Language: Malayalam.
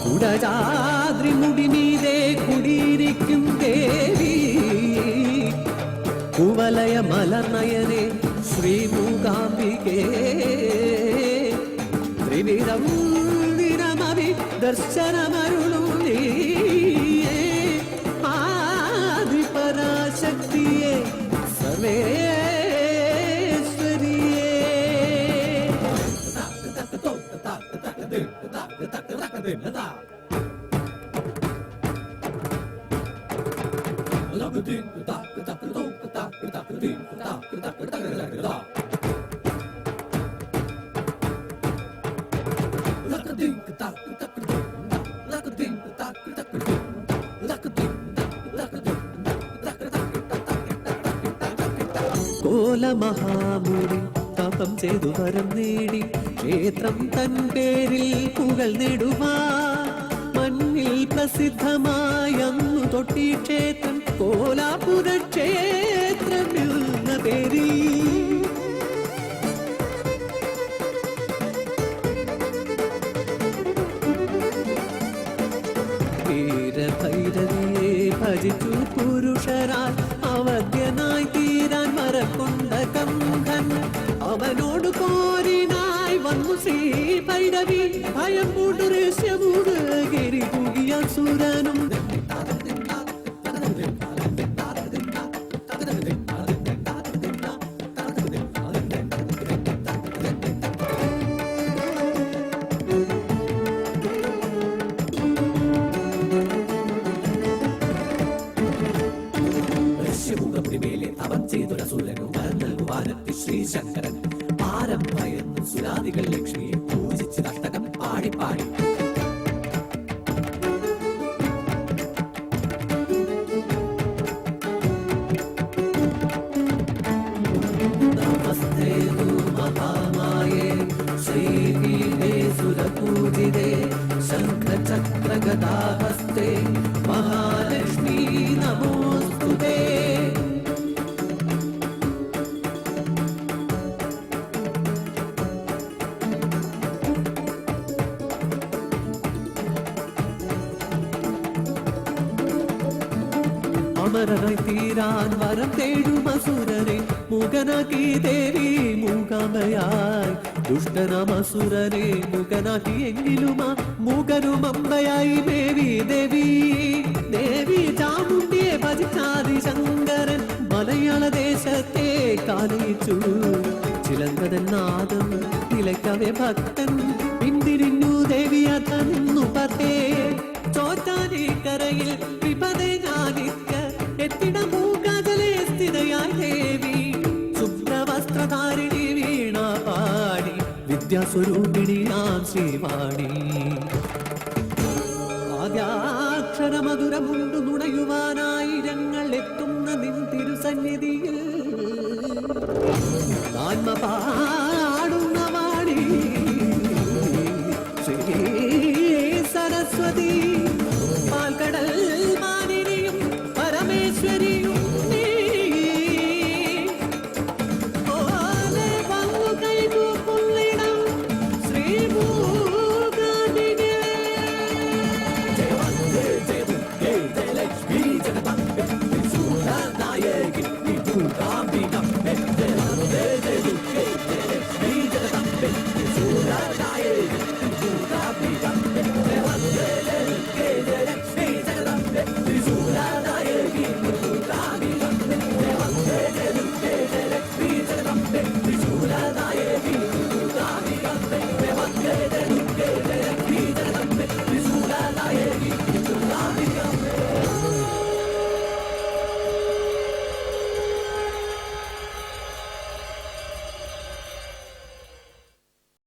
കുടജാദ്രി മുടിമീതെ കുടിയിരിക്കും ദേവി കുവലയ മലർനയനെ ശ്രീമൂകാംബികേ ത്രിവിധം ദിനമവി ദർശനമരുളും നീയേ ആദിപരാശക്തിയെ സർവേശ്വരിയേ. കോലമഹാമുനി തപം ചെയ്തു വരം നേടി ക്ഷേത്രം തൻ പേരിൽ പുകൾ നെടുവാൻ മണ്ണിൽ പ്രസിദ്ധമായന്നു തൊട്ടി ക്ഷേത്രം കോലാപുര ക്ഷേത്രം എന്ന പേരിൽ. വീരഭൈരവിയെ ഭജിച്ചു പുരുഷരാൽ അവധ്യനായി തീരാൻ മറക്കൊണ്ട കംഭൻ അവനോട് കോരിനായി വന്നു ശ്രീ ഭൈരവി ഭയം മൂട് ഋഷ്യമൂട് ഗിരി പുകിയ സുരനും ശ്രീശങ്കരൻ പാരം ഭയന്നു സുരാദികൾ ലക്ഷ്മിയെ പൂജിച്ച് നഷ്ടകം പാടിപ്പാടി നമസ്തേ മഹാമായേ ശ്രീപീഠേ സുരപൂജിതേ ശംഖചക്രഗദാഹസ്തേ മഹാലക്ഷ്മീ നമോസ്തുതേ. അമരനായി തീരാൻ വരം തേടും അസുരനെ മുഖനാക്കി ദേവി മൂകാംബയായി ദുഷ്ടനാമസുരനെ മുഖനാക്കി എങ്കിലും ആ മുഖനും അമ്പയായി ദേവി ദേവി ദേവി ചാമുണ്ടിയെ ഭജിച്ചാതി ശങ്കരൻ മലയാള ദേശത്തെ കാലയിച്ചു ചിലങ്കതൻ നാദം നിലയ്ക്കവേ ഭക്തൻ പിന്തിരിഞ്ഞു ദേവിയ തന്നു പത്തേ ചോറ്റാനി കരയിൽ വിപതേ ഞാനിക്ക എത്തിട മൂകാജലേ സ്ഥിതയായി ദേവി ശുഭ്രവസ്ത്രധാരിണി വീണ പാടി വിദ്യാസ്വരൂപിണി നാം ശ്രീവാണി ആദ്യാക്ഷരമധുരമുണ്ടു നുണയുവാനായിരങ്ങൾ എത്തുന്ന നിൻ തിരുസന്നിധിയിൽ ആത്മപാ